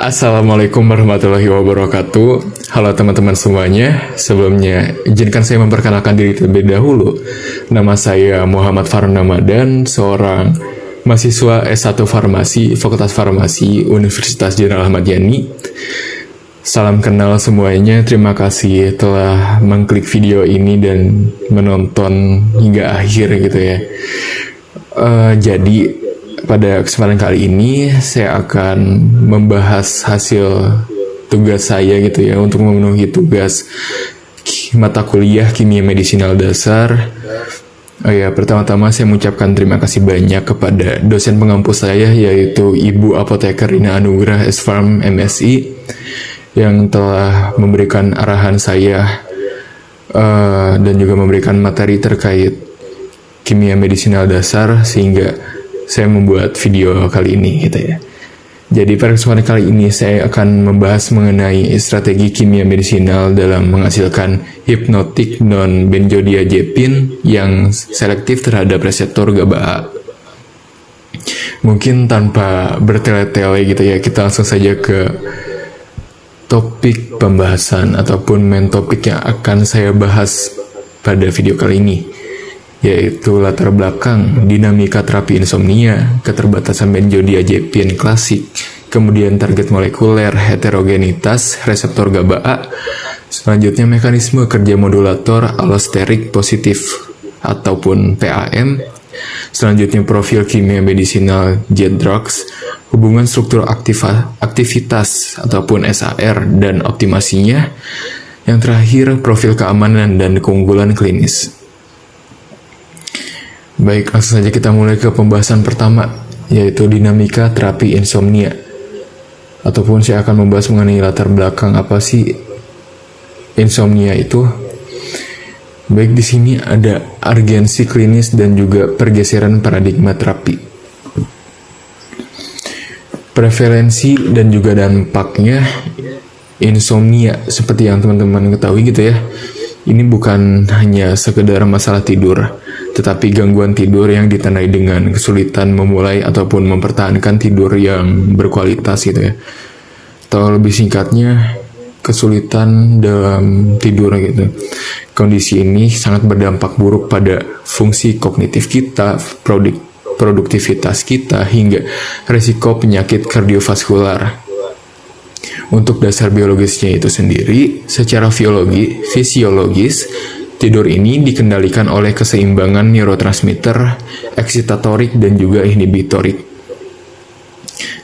Assalamualaikum warahmatullahi wabarakatuh. Halo teman-teman semuanya. Sebelumnya, izinkan saya memperkenalkan diri terlebih dahulu. Nama saya Muhammad Farhan Ramadan, seorang mahasiswa S1 Farmasi, Fakultas Farmasi, Universitas Jenderal Ahmad Yani. Salam kenal semuanya, terima kasih telah mengklik video ini dan menonton hingga akhir gitu ya. Jadi pada kesempatan kali ini saya akan membahas hasil tugas saya gitu ya untuk memenuhi tugas mata kuliah Kimia Medisinal Dasar. Pertama-tama saya mengucapkan terima kasih banyak kepada dosen pengampus saya, yaitu Ibu Apoteker Rina Anugrah S.Pharm MSI, yang telah memberikan arahan saya dan juga memberikan materi terkait Kimia Medisinal Dasar sehingga saya membuat video kali ini gitu ya. Jadi pada kesempatan kali ini saya akan membahas mengenai strategi kimia medisinal dalam menghasilkan hipnotik non-benzodiazepin yang selektif terhadap reseptor GABA A. Mungkin tanpa bertele-tele gitu ya, kita langsung saja ke topik pembahasan ataupun main topik yang akan saya bahas pada video kali ini, yaitu latar belakang dinamika terapi insomnia, keterbatasan benzodiazepin klasik, kemudian target molekuler, heterogenitas reseptor GABA A, selanjutnya mekanisme kerja modulator allosterik positif ataupun PAM, selanjutnya profil kimia medisinal jet drugs, hubungan struktur aktivitas ataupun SAR dan optimasinya, yang terakhir profil keamanan dan keunggulan klinis. Baik, langsung saja kita mulai ke pembahasan pertama, yaitu dinamika terapi insomnia. Ataupun saya akan membahas mengenai latar belakang apa sih insomnia itu. Baik, di sini ada urgensi klinis dan juga pergeseran paradigma terapi. Prevalensi dan juga dampaknya insomnia seperti yang teman-teman ketahui gitu ya. Ini bukan hanya sekedar masalah tidur, tetapi gangguan tidur yang ditandai dengan kesulitan memulai ataupun mempertahankan tidur yang berkualitas gitu ya. Atau lebih singkatnya, kesulitan dalam tidur gitu. Kondisi ini sangat berdampak buruk pada fungsi kognitif kita, produktivitas kita, hingga risiko penyakit kardiovaskular. Untuk dasar biologisnya itu sendiri, secara fisiologis, tidur ini dikendalikan oleh keseimbangan neurotransmitter, eksitatorik dan juga inhibitorik.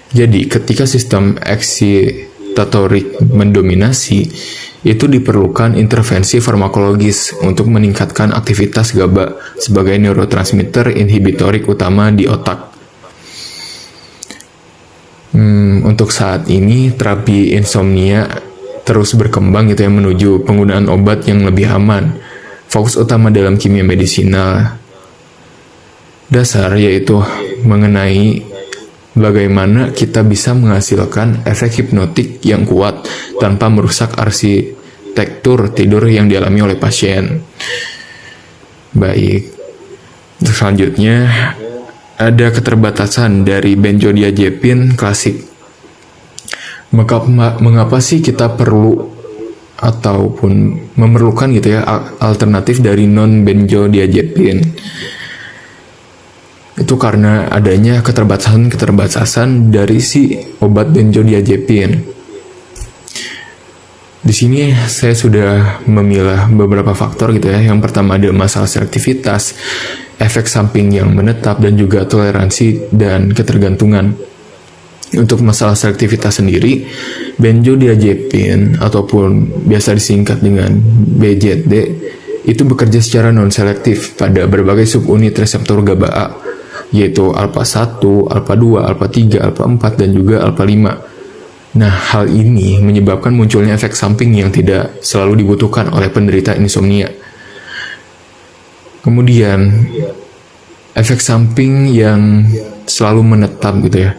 Jadi, ketika sistem eksitatorik mendominasi, itu diperlukan intervensi farmakologis untuk meningkatkan aktivitas GABA sebagai neurotransmitter inhibitorik utama di otak. Untuk saat ini, terapi insomnia terus berkembang gitu ya, menuju penggunaan obat yang lebih aman. Fokus utama dalam kimia medisinal dasar yaitu mengenai bagaimana kita bisa menghasilkan efek hipnotik yang kuat tanpa merusak arsitektur tidur yang dialami oleh pasien. Baik, untuk selanjutnya ada keterbatasan dari benzodiazepin klasik. Mengapa sih kita perlu ataupun memerlukan gitu ya alternatif dari non-benzodiazepin? Itu karena adanya keterbatasan dari si obat benzodiazepin. Di sini saya sudah memilah beberapa faktor gitu ya. Yang pertama ada masalah selektivitas, efek samping yang menetap, dan juga toleransi dan ketergantungan. Untuk masalah selektivitas sendiri, benzodiazepin ataupun biasa disingkat dengan BZD itu bekerja secara non-selektif pada berbagai subunit reseptor GABA A, yaitu alpha 1, alpha 2, alpha 3, alpha 4, dan juga alpha 5. Nah, hal ini menyebabkan munculnya efek samping yang tidak selalu dibutuhkan oleh penderita insomnia. Kemudian, efek samping yang selalu menetap gitu ya.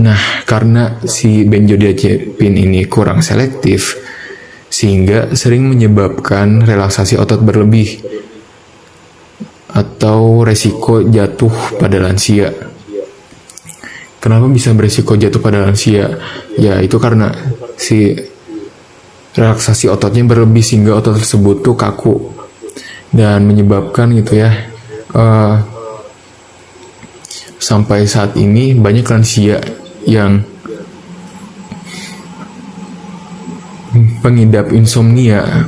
Nah, karena si benzodiazepin ini kurang selektif, sehingga sering menyebabkan relaksasi otot berlebih atau resiko jatuh pada lansia. Kenapa bisa berisiko jatuh pada lansia? Ya itu karena si relaksasi ototnya berlebih sehingga otot tersebut tuh kaku dan menyebabkan gitu ya. Sampai saat ini banyak lansia yang pengidap insomnia,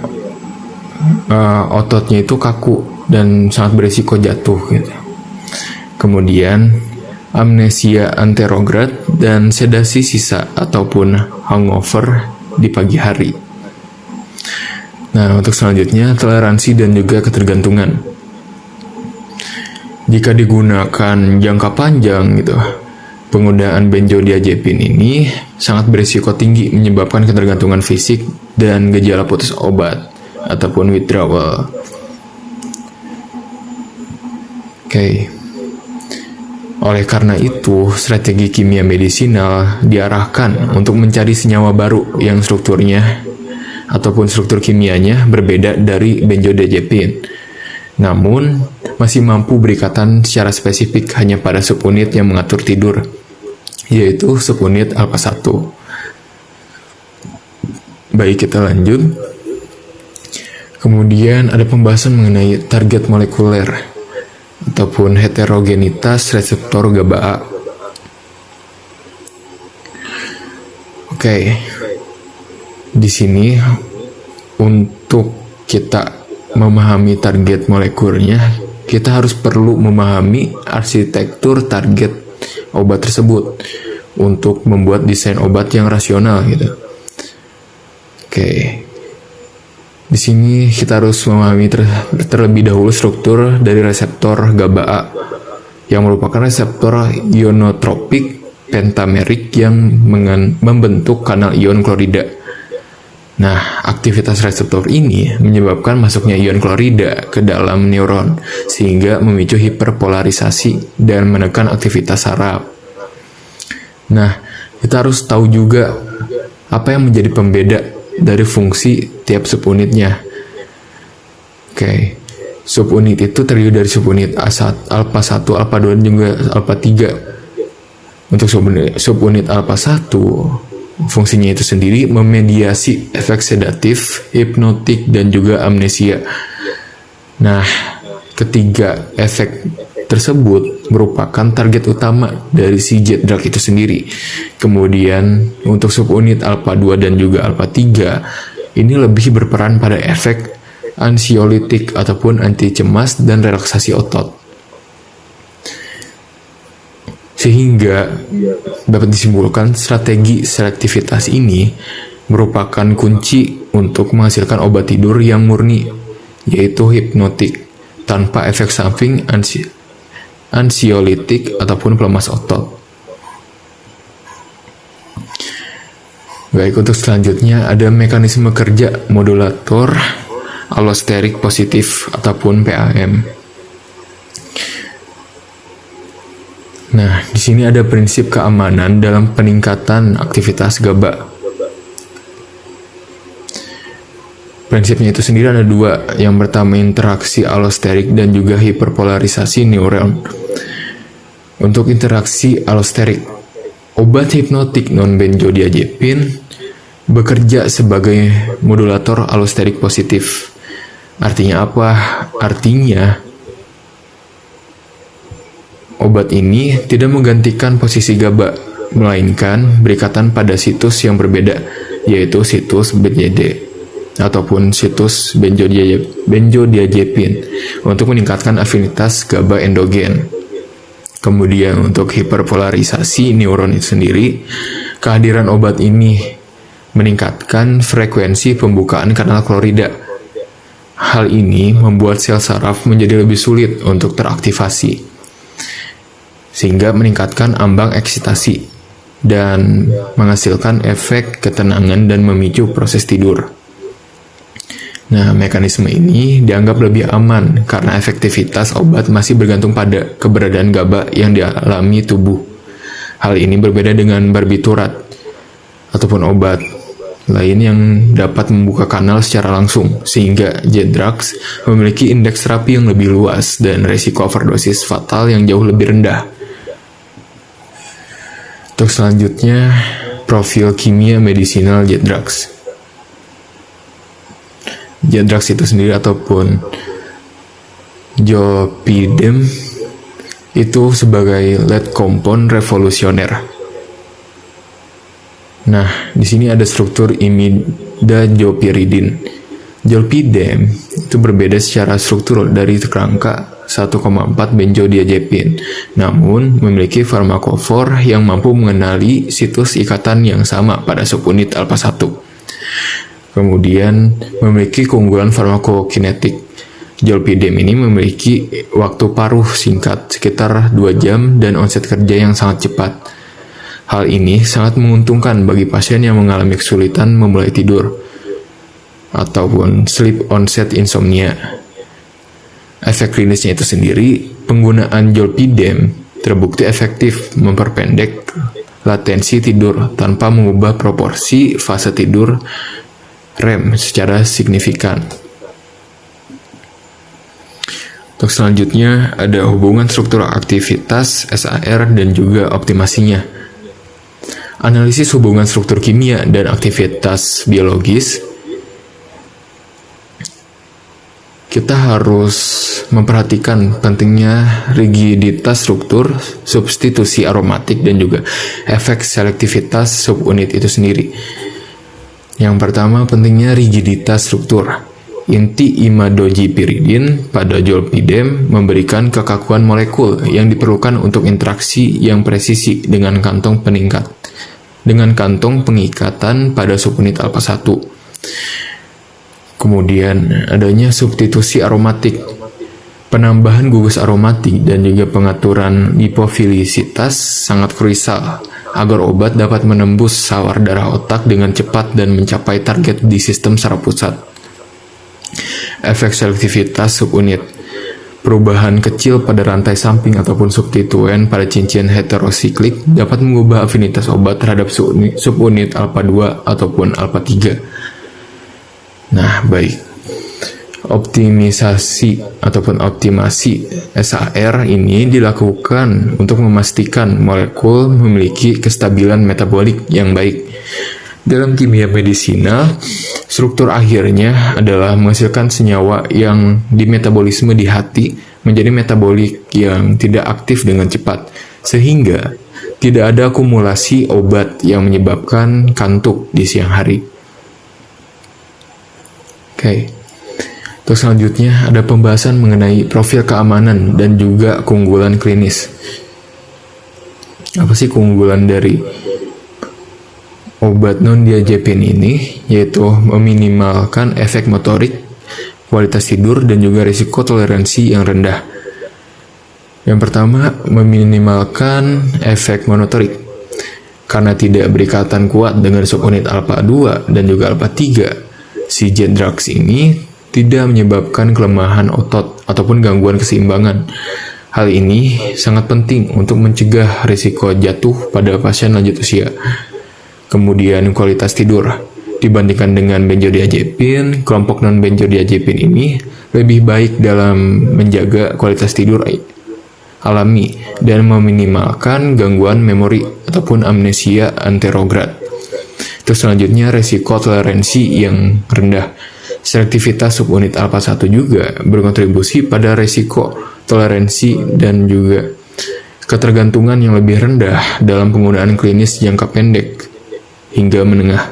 ototnya itu kaku dan sangat berisiko jatuh gitu. Kemudian amnesia anterograd dan sedasi sisa ataupun hangover di pagi hari. Nah, untuk selanjutnya toleransi dan juga ketergantungan. Jika digunakan jangka panjang gitu, penggunaan benzodiazepin ini sangat berisiko tinggi menyebabkan ketergantungan fisik dan gejala putus obat ataupun withdrawal. Oke. Oleh karena itu, strategi kimia medisinal diarahkan untuk mencari senyawa baru yang strukturnya ataupun struktur kimianya berbeda dari benzodiazepin. Namun, masih mampu berikatan secara spesifik hanya pada subunit yang mengatur tidur, yaitu subunit alpha 1. Baik, kita lanjut. Kemudian ada pembahasan mengenai target molekuler ataupun heterogenitas reseptor GABA A. Oke. Di sini untuk kita memahami target molekulnya, kita harus perlu memahami arsitektur target obat tersebut untuk membuat desain obat yang rasional gitu. Oke. Di sini kita harus memahami terlebih dahulu struktur dari reseptor GABA A yang merupakan reseptor ionotropik pentamerik yang membentuk kanal ion klorida. Nah, aktivitas reseptor ini menyebabkan masuknya ion klorida ke dalam neuron sehingga memicu hiperpolarisasi dan menekan aktivitas saraf. Nah, kita harus tahu juga apa yang menjadi pembeda dari fungsi tiap subunitnya. Oke. Subunit itu terdiri dari subunit alpha 1, alpha 2, dan juga alpha 3. Untuk subunit alpha 1, fungsinya itu sendiri memediasi efek sedatif, hipnotik, dan juga amnesia. Nah, ketiga efek tersebut merupakan target utama dari si jet drug itu sendiri. Kemudian untuk subunit alpha 2 dan juga alpha 3 ini lebih berperan pada efek ansiolitik ataupun anti cemas dan relaksasi otot. Sehingga dapat disimpulkan strategi selektivitas ini merupakan kunci untuk menghasilkan obat tidur yang murni, yaitu hipnotik, tanpa efek samping ansiolitik ataupun pelemas otot. Baik, untuk selanjutnya ada mekanisme kerja modulator allosterik positif ataupun PAM. Nah, di sini ada prinsip keamanan dalam peningkatan aktivitas GABA. Prinsipnya itu sendiri ada dua. Yang pertama interaksi allosterik dan juga hiperpolarisasi neuron. Untuk interaksi allosterik, obat hipnotik non-benzodiazepin bekerja sebagai modulator allosterik positif. Artinya apa? Artinya obat ini tidak menggantikan posisi GABA, melainkan berikatan pada situs yang berbeda, yaitu situs BCD ataupun situs benzodiazepin untuk meningkatkan afinitas GABA endogen. Kemudian untuk hiperpolarisasi neuron itu sendiri, kehadiran obat ini meningkatkan frekuensi pembukaan kanal klorida. Hal ini membuat sel saraf menjadi lebih sulit untuk teraktivasi, sehingga meningkatkan ambang eksitasi dan menghasilkan efek ketenangan dan memicu proses tidur. Nah, mekanisme ini dianggap lebih aman karena efektivitas obat masih bergantung pada keberadaan GABA yang dialami tubuh. Hal ini berbeda dengan barbiturat ataupun obat lain yang dapat membuka kanal secara langsung, sehingga jet drugs memiliki indeks terapi yang lebih luas dan resiko overdosis fatal yang jauh lebih rendah. Untuk selanjutnya, profil kimia medisinal jet drugs. Jet drugs itu sendiri ataupun zolpidem itu sebagai lead compound revolusioner. Nah, di sini ada struktur imidazolpiridin. Zolpidem itu berbeda secara struktur dari kerangka 1,4 benzodiazepin, namun memiliki farmakofor yang mampu mengenali situs ikatan yang sama pada subunit alpha 1. Kemudian memiliki keunggulan farmakokinetik. Zolpidem ini memiliki waktu paruh singkat, sekitar 2 jam, dan onset kerja yang sangat cepat. Hal ini sangat menguntungkan bagi pasien yang mengalami kesulitan memulai tidur ataupun sleep onset insomnia. Efek klinisnya itu sendiri, penggunaan zolpidem terbukti efektif memperpendek latensi tidur tanpa mengubah proporsi fase tidur REM secara signifikan. Untuk selanjutnya ada hubungan struktur aktivitas SAR dan juga optimasinya. Analisis hubungan struktur kimia dan aktivitas biologis, kita harus memperhatikan pentingnya rigiditas struktur, substitusi aromatik, dan juga efek selektivitas subunit itu sendiri. Yang pertama, pentingnya rigiditas struktur. Inti imadojipiridin pada zolpidem memberikan kekakuan molekul yang diperlukan untuk interaksi yang presisi dengan kantong pengikatan pada subunit alpha 1. Kemudian adanya substitusi aromatik, penambahan gugus aromatik dan juga pengaturan hipofilisitas sangat krusial agar obat dapat menembus sawar darah otak dengan cepat dan mencapai target di sistem saraf pusat. Efek selektivitas subunit, perubahan kecil pada rantai samping ataupun substituen pada cincin heterosiklik dapat mengubah afinitas obat terhadap subunit alpha 2 ataupun alpha 3. Nah, baik. Optimisasi ataupun optimasi SAR ini dilakukan untuk memastikan molekul memiliki kestabilan metabolik yang baik. Dalam kimia medisinal, struktur akhirnya adalah menghasilkan senyawa yang dimetabolisme di hati menjadi metabolik yang tidak aktif dengan cepat, sehingga tidak ada akumulasi obat yang menyebabkan kantuk di siang hari. Oke. Terus selanjutnya ada pembahasan mengenai profil keamanan dan juga keunggulan klinis. Apa sih keunggulan dari obat non-diazepin ini? Yaitu meminimalkan efek motorik, kualitas tidur, dan juga risiko toleransi yang rendah. Yang pertama, meminimalkan efek monotorik. Karena tidak berikatan kuat dengan subunit alpha 2 dan juga alpha 3, si jet drugs ini tidak menyebabkan kelemahan otot ataupun gangguan keseimbangan. Hal ini sangat penting untuk mencegah risiko jatuh pada pasien lanjut usia. Kemudian kualitas tidur. Dibandingkan dengan benzodiazepin, kelompok non-benzodiazepin ini lebih baik dalam menjaga kualitas tidur alami dan meminimalkan gangguan memori ataupun amnesia anterograd. Terus selanjutnya resiko toleransi yang rendah. Selektivitas subunit alpha 1 juga berkontribusi pada resiko toleransi dan juga ketergantungan yang lebih rendah dalam penggunaan klinis jangka pendek hingga menengah.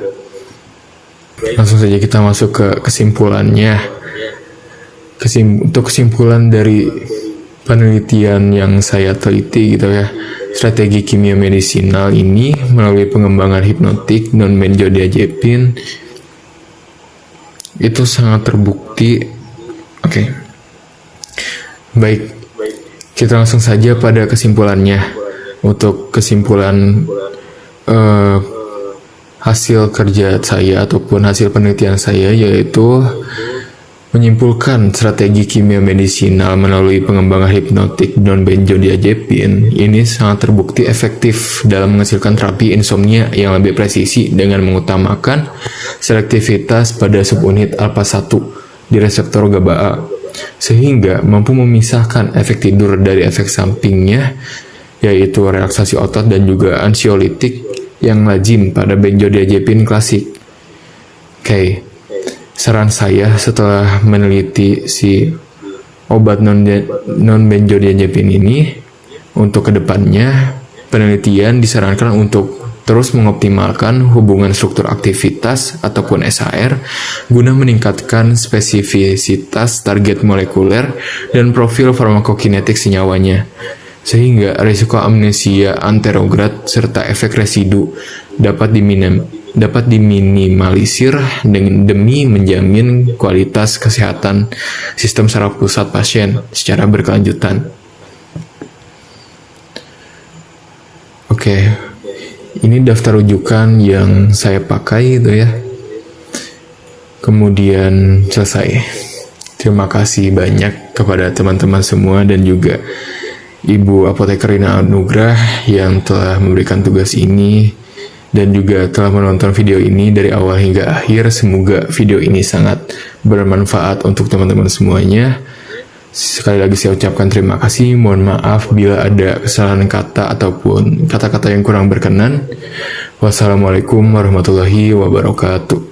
Langsung saja kita masuk ke kesimpulannya. Untuk kesimpulan dari penelitian yang saya teliti gitu ya, strategi kimia medisinal ini melalui pengembangan hipnotik non-benzodiazepin itu sangat terbukti. Oke. Baik, kita langsung saja pada kesimpulannya. Untuk kesimpulan hasil kerja saya ataupun hasil penelitian saya, yaitu menyimpulkan strategi kimia medisinal melalui pengembangan hipnotik non-benzodiazepin ini sangat terbukti efektif dalam menghasilkan terapi insomnia yang lebih presisi dengan mengutamakan selektivitas pada subunit alpha 1 di reseptor GABA A, sehingga mampu memisahkan efek tidur dari efek sampingnya yaitu relaksasi otot dan juga ansiolitik yang lazim pada benzodiazepin klasik. Oke, saran saya setelah meneliti si obat non-benzodiazepin ini, untuk kedepannya penelitian disarankan untuk terus mengoptimalkan hubungan struktur aktivitas ataupun SHR guna meningkatkan spesifisitas target molekuler dan profil farmakokinetik senyawanya, sehingga risiko amnesia anterograd serta efek residu dapat diminimalisir demi menjamin kualitas kesehatan sistem saraf pusat pasien secara berkelanjutan. Oke, ini daftar rujukan yang saya pakai gitu ya. Kemudian selesai. Terima kasih banyak kepada teman-teman semua dan juga Ibu Apoteker Rina Anugrah yang telah memberikan tugas ini dan juga telah menonton video ini dari awal hingga akhir. Semoga video ini sangat bermanfaat untuk teman-teman semuanya. Sekali lagi saya ucapkan terima kasih. Mohon maaf bila ada kesalahan kata ataupun kata-kata yang kurang berkenan. Wassalamualaikum warahmatullahi wabarakatuh.